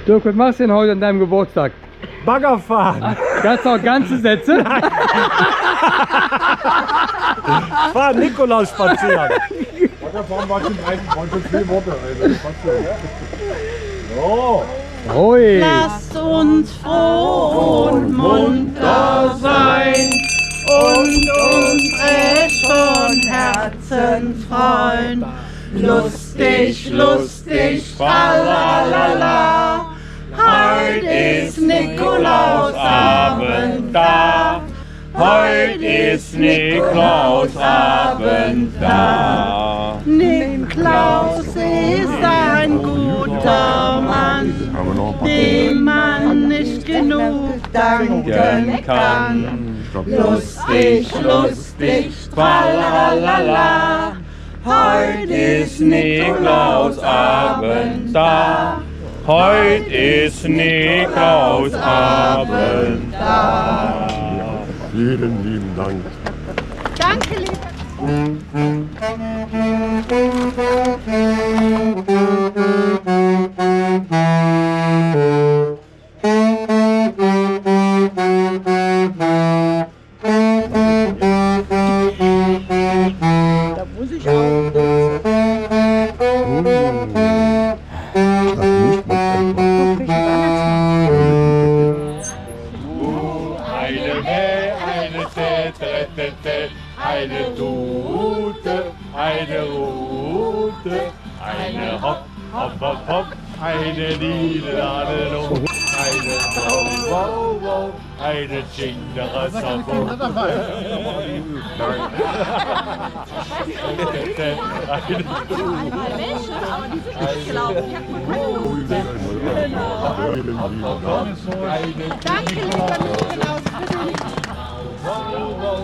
Dirk, was machst du denn heute an deinem Geburtstag? Bagger fahren. Kannst du auch ganze Sätze? Fahren Nikolaus spazieren. Bagger fahren war schon 4 Worte. Also, so. Ui. Lasst uns froh und munter sein und uns recht von Herzen freuen. Lustig, lustig, tralalala. Heut ist Nikolausabend da. Heut ist Nikolausabend da. Nikolaus ist ein guter Mann, dem man nicht genug danken kann. Lustig, lustig, tralalala. Heut ist Nikolausabend da. Heut ist Nikolausabend da. Vielen lieben Dank. Danke, lieber. Da muss ich auch. Eine Tute, eine Rute, eine Hopp, Hopp, Hopp, Hopp, eine Liederladung, eine Wow, Wow, Wow, eine Chinderasabo. Danke, lieber Nikolaus. Wow, wow,